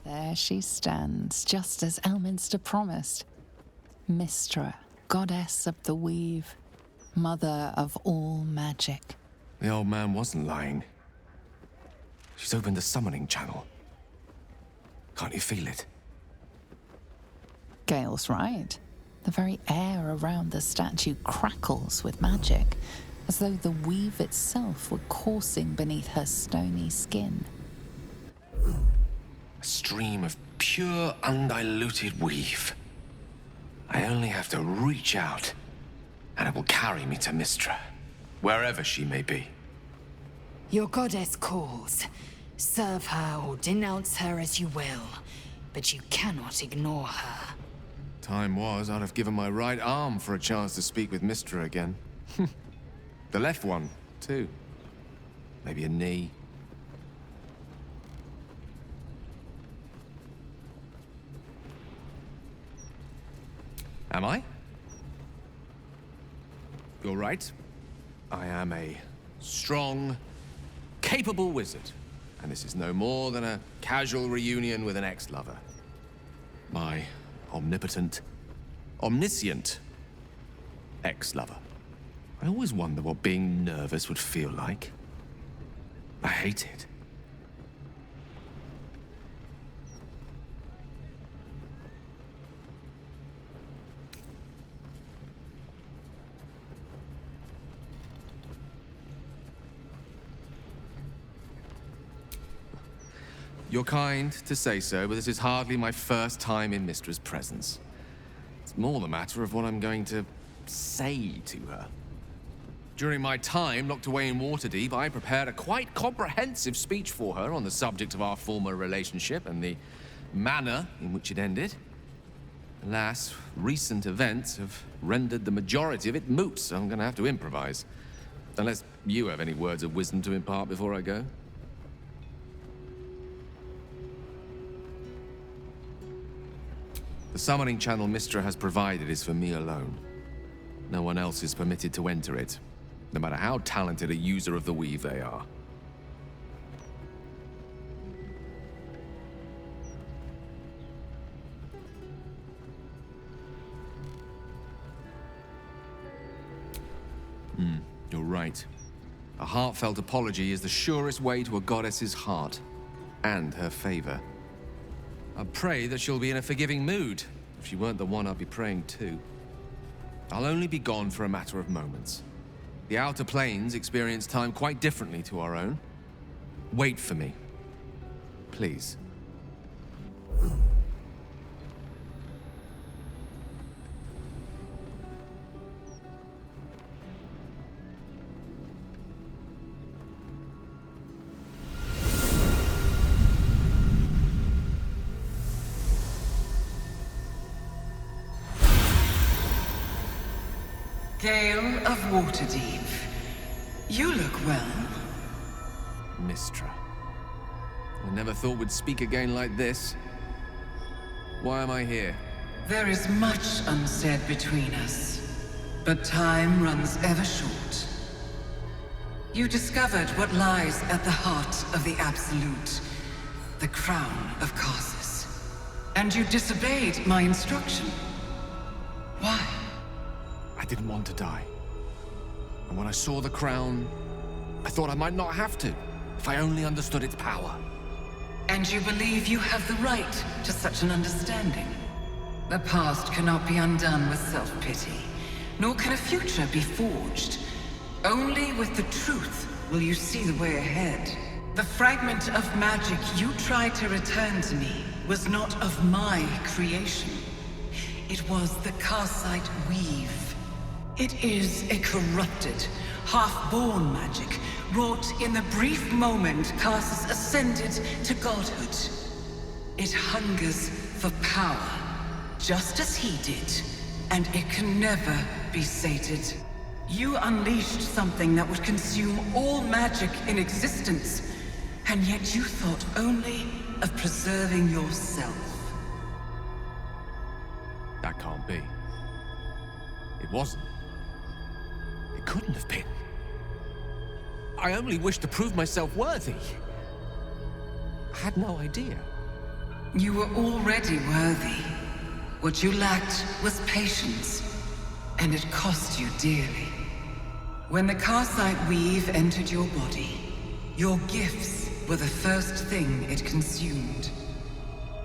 There she stands, just as Elminster promised. Mystra, goddess of the weave, mother of all magic. The old man wasn't lying. She's opened the summoning channel. Can't you feel it? Gale's right. The very air around the statue crackles with magic, as though the weave itself were coursing beneath her stony skin. A stream of pure, undiluted weave. I only have to reach out, and it will carry me to Mystra, wherever she may be. Your goddess calls. Serve her or denounce her as you will, but you cannot ignore her. Time was, I'd have given my right arm for a chance to speak with Mystra again. The left one, too. Maybe a knee. Am I? You're right. I am a strong, capable wizard. And this is no more than a casual reunion with an ex-lover. My omnipotent, omniscient ex-lover. I always wonder what being nervous would feel like. I hate it. You're kind to say so, but this is hardly my first time in Mystra's presence. It's more the matter of what I'm going to say to her. During my time locked away in Waterdeep, I prepared a quite comprehensive speech for her on the subject of our former relationship and the manner in which it ended. Alas, recent events have rendered the majority of it moot, so I'm going to have to improvise. Unless you have any words of wisdom to impart before I go. The summoning channel Mystra has provided is for me alone. No one else is permitted to enter it, no matter how talented a user of the weave they are. You're right. A heartfelt apology is the surest way to a goddess's heart and her favor. I pray that she'll be in a forgiving mood. If she weren't the one, I'd be praying too. I'll only be gone for a matter of moments. The Outer Planes experience time quite differently to our own. Wait for me. Please. Gale of Waterdeep. You look well. Mystra. I never thought we'd speak again like this. Why am I here? There is much unsaid between us, but time runs ever short. You discovered what lies at the heart of the Absolute, the crown of Karsus. And you disobeyed my instruction. Why? I didn't want to die. And when I saw the crown, I thought I might not have to, if I only understood its power. And you believe you have the right to such an understanding? The past cannot be undone with self-pity, nor can a future be forged. Only with the truth will you see the way ahead. The fragment of magic you tried to return to me was not of my creation. It was the Karsite weave. It is a corrupted, half-born magic, wrought in the brief moment Karsus ascended to godhood. It hungers for power, just as he did, and it can never be sated. You unleashed something that would consume all magic in existence, and yet you thought only of preserving yourself. That can't be. It wasn't. It couldn't have been. I only wished to prove myself worthy. I had no idea. You were already worthy. What you lacked was patience, and it cost you dearly. When the Karsite weave entered your body, your gifts were the first thing it consumed.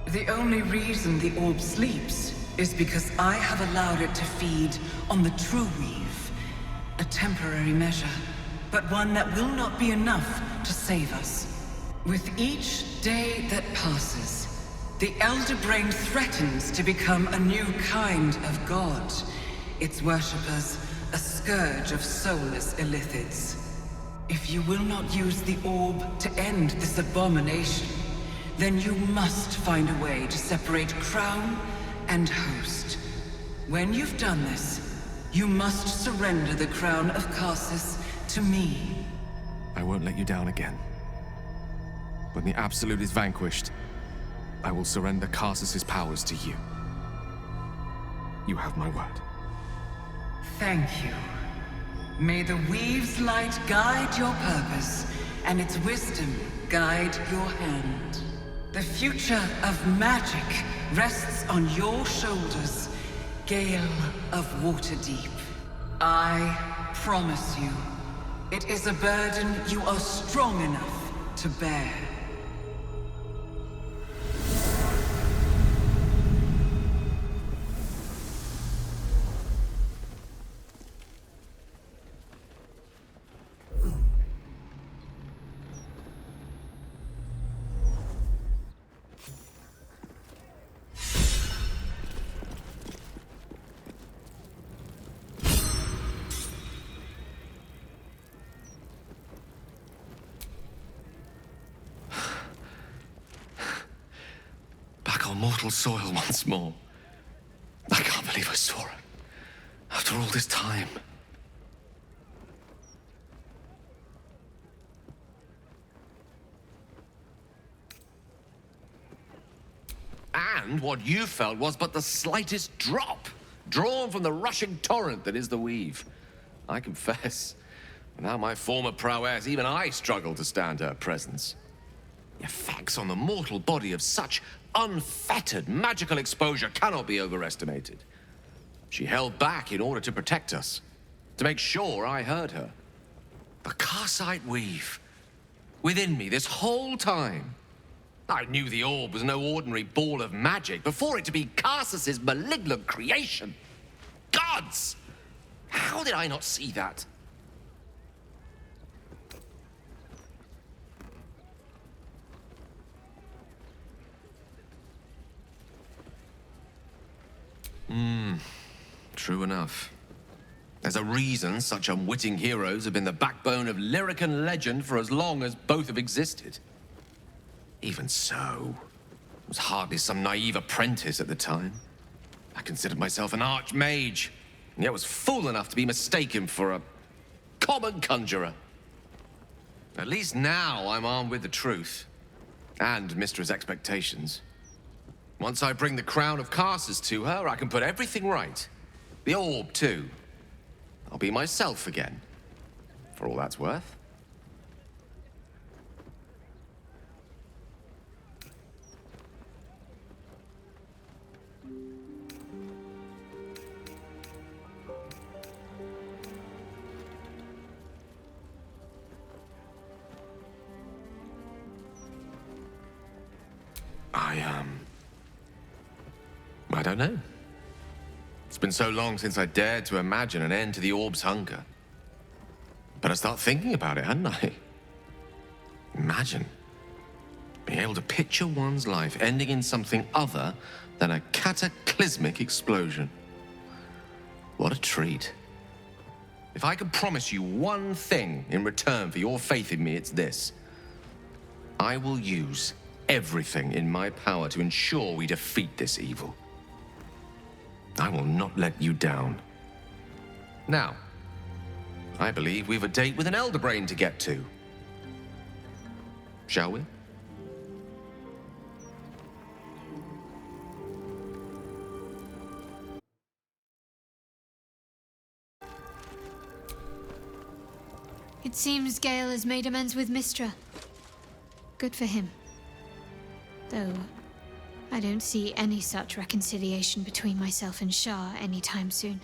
The only reason the orb sleeps is because I have allowed it to feed on the true weave. A temporary measure, but one that will not be enough to save us. With each day that passes, the Elder Brain threatens to become a new kind of god. Its worshippers, a scourge of soulless illithids. If you will not use the orb to end this abomination, then you must find a way to separate crown and host. When you've done this, you must surrender the crown of Karsus to me. I won't let you down again. When the Absolute is vanquished, I will surrender Karsus's powers to you. You have my word. Thank you. May the Weave's light guide your purpose, and its wisdom guide your hand. The future of magic rests on your shoulders, Gale of Waterdeep. I promise you, it is a burden you are strong enough to bear. On mortal soil once more. I can't believe I saw it. After all this time. And what you felt was but the slightest drop, drawn from the rushing torrent that is the weave. I confess, without my former prowess, even I struggle to stand her presence. The effects on the mortal body of such unfettered magical exposure cannot be overestimated. She held back in order to protect us, to make sure I heard her. The Karsite weave, within me this whole time. I knew the orb was no ordinary ball of magic before it to be Karsus's malignant creation. Gods! How did I not see that? True enough. There's a reason such unwitting heroes have been the backbone of lyric and legend for as long as both have existed. Even so, I was hardly some naive apprentice at the time. I considered myself an archmage, and yet was fool enough to be mistaken for a common conjurer. At least now I'm armed with the truth, and Mystra's expectations. Once I bring the crown of Karsus to her, I can put everything right. The orb, too. I'll be myself again, for all that's worth. I don't know. It's been so long since I dared to imagine an end to the orb's hunger. But I start thinking about it, hadn't I? Imagine being able to picture one's life ending in something other than a cataclysmic explosion. What a treat. If I could promise you one thing in return for your faith in me, it's this. I will use everything in my power to ensure we defeat this evil. I will not let you down. Now, I believe we've a date with an Elder Brain to get to. Shall we? It seems Gale has made amends with Mystra. Good for him. Though, I don't see any such reconciliation between myself and Shah anytime soon.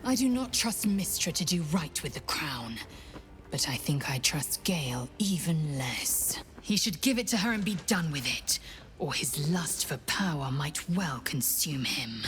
I do not trust Mystra to do right with the crown, but I think I trust Gale even less. He should give it to her and be done with it, or his lust for power might well consume him.